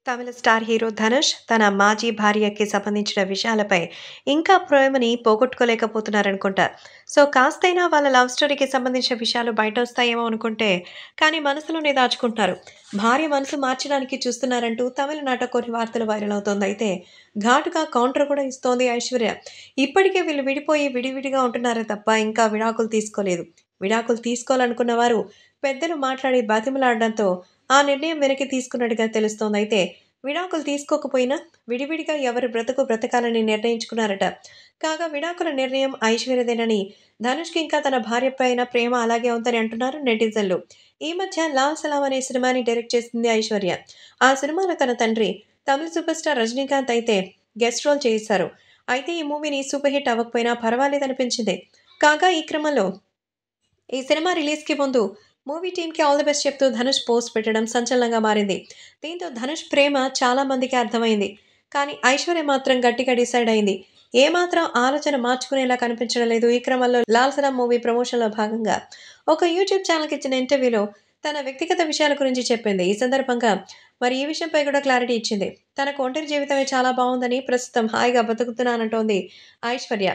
తమిళ star hero Dhanush తన మాజీ భార్యకి సంబంధించిన విషయాలపై ఇంకా ప్రేమని పోగొట్టుకోలేకపోతున్నారనుకుంటా. సో, కాస్తైనా వాళ్ళ లవ్ స్టోరీకి సంబంధించిన విషయాలు బయటొస్తాయేమో అనుకుంటే, కానీ మనసులోనే దాచుకుంటున్నారు. భార్య మనసు మార్చడానికి చూస్తున్నారంటూ తమిళనాట కొన్ని వార్తలు వైరల్ అవుతోంది. అయితే ఘాటుగా కౌంటర్ కూడా ఇస్తోంది ఐశ్వర్య. ఇప్పటికే వీళ్ళు విడిపోయి విడివిడిగా ఉంటున్నారే తప్ప ఇంకా విడాకులు తీసుకోలేదు. విడాకులు తీసుకోవాలనుకున్న వారు పెద్దలు మాట్లాడి బతిమలాడడంతో ఆ నిర్ణయం వెనక్కి తీసుకున్నట్టుగా తెలుస్తోంది. అయితే విడాకులు తీసుకోకపోయినా విడివిడిగా ఎవరి బ్రతుకు బ్రతకాలని నిర్ణయించుకున్నారట. కాగా విడాకుల నిర్ణయం ఐశ్వర్యదేనని, ధనుష్‌కి ఇంకా తన భార్య పైన ప్రేమ అలాగే ఉందని అంటున్నారు నెటిజన్లు. ఈ మధ్య 'లాల్ సలాం' అనే సినిమాని డైరెక్ట్ చేసింది ఐశ్వర్య. ఆ సినిమాలో తన తండ్రి తమిళ సూపర్ స్టార్ రజనీకాంత్ అయితే గెస్ట్ రోల్ చేశారు. అయితే ఈ మూవీని సూపర్ హిట్ అవ్వకపోయినా పర్వాలేదనిపించింది. కాగా ఈ క్రమంలో ఈ సినిమా రిలీజ్‌కి ముందు మూవీ టీమ్‌కి ఆల్ ది బెస్ట్ చెప్తూ ధనుష్ పోస్ట్ పెట్టడం సంచలనంగా మారింది. దీంతో ధనుష్ ప్రేమ చాలా మందికి అర్థమైంది. కానీ ఐశ్వర్య మాత్రం గట్టిగా డిసైడ్ అయింది. ఏమాత్రం ఆలోచన మార్చుకునేలా కనిపించడం లేదు. ఈ క్రమంలో 'లాల్ సలాం' మూవీ ప్రమోషన్‌లో భాగంగా ఒక యూట్యూబ్ ఛానెల్‌కి ఇచ్చిన ఇంటర్వ్యూలో తన వ్యక్తిగత విషయాల గురించి చెప్పింది. ఈ సందర్భంగా మరి ఈ విషయంపై కూడా క్లారిటీ ఇచ్చింది. తనకు ఒంటరి జీవితమే చాలా బావుందని, ప్రస్తుతం హాయిగా బతుకుతున్నానంటోంది ఐశ్వర్య.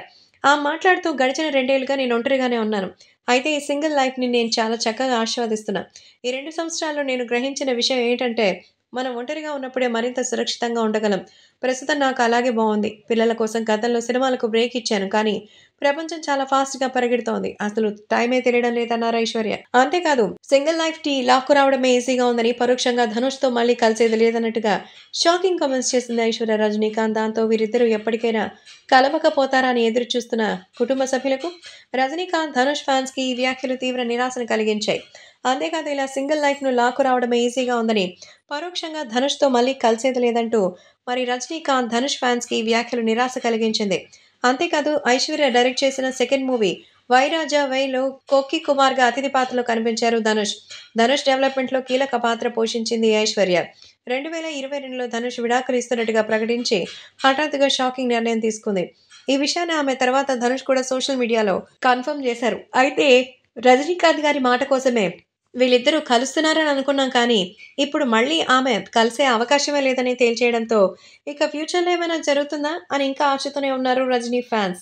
మాట్లాడుతూ గడిచిన 2 ఏళ్లుగా నేను ఒంటరిగానే ఉన్నాను. అయితే ఈ సింగిల్ లైఫ్‌ని నేను చాలా చక్కగా ఆస్వాదిస్తున్నా. ఈ 2 సంవత్సరాల్లో నేను గ్రహించిన విషయం ఏంటంటే, మనం ఒంటరిగా ఉన్నప్పుడే మరింత సురక్షితంగా ఉండగలం. ప్రస్తుతం నాకు అలాగే బావుంది. పిల్లల కోసం గతంలో సినిమాలకు బ్రేక్ ఇచ్చాను. కానీ ప్రపంచం చాలా ఫాస్ట్‌గా పరిగెడుతోంది. అసలు టైమే తెలియడం లేదన్నారు ఐశ్వర్య. అంతేకాదు సింగిల్ లైఫ్‌ని లాక్కు రావడమే ఈజీగా ఉందని, పరోక్షంగా ధనుష్‌తో మళ్ళీ కలిసేది లేదన్నట్టుగా షాకింగ్ కామెంట్స్ చేసింది ఐశ్వర్య రజనీకాంత్. దాంతో వీరిద్దరూ ఎప్పటికైనా కలవకపోతారా అని ఎదురు చూస్తున్న కుటుంబ సభ్యులకు, రజనీకాంత్, ధనుష్ ఫ్యాన్స్‌కి ఈ వ్యాఖ్యలు తీవ్ర నిరాశను కలిగించాయి. అంతేకాదు ఇలా సింగిల్ లైఫ్‌ను లాక్కు రావడమే ఈజీగా ఉందని, పరోక్షంగా ధనుష్‌తో మళ్ళీ కలిసేది లేదంటూ మరి రజనీకాంత్, ధనుష్ ఫ్యాన్స్‌కి ఈ వ్యాఖ్యలు నిరాశ కలిగించింది. అంతేకాదు ఐశ్వర్య డైరెక్ట్ చేసిన సెకండ్ మూవీ 'వై రాజా వై'లో కొక్కి కుమార్‌గా అతిథి పాత్రలో కనిపించారు ధనుష్. ధనుష్ డెవలప్‌మెంట్‌లో కీలక పాత్ర పోషించింది ఐశ్వర్య. 2022లో ధనుష్ విడాకులు ఇస్తున్నట్టుగా ప్రకటించి హఠాత్తుగా షాకింగ్ నిర్ణయం తీసుకుంది. ఈ విషయాన్ని ఆమె తర్వాత ధనుష్ కూడా సోషల్ మీడియాలో కన్ఫర్మ్ చేశారు. అయితే రజనీకాంత్ గారి మాట కోసమే వీళ్ళిద్దరూ కలుస్తున్నారని అనుకున్నాం కానీ, ఇప్పుడు మళ్ళీ ఆమె కలిసే అవకాశమే లేదని తేల్చేయడంతో, ఇక ఫ్యూచర్‌లో ఏమైనా జరుగుతుందా అని ఇంకా ఆశతోనే ఉన్నారు రజనీ ఫ్యాన్స్.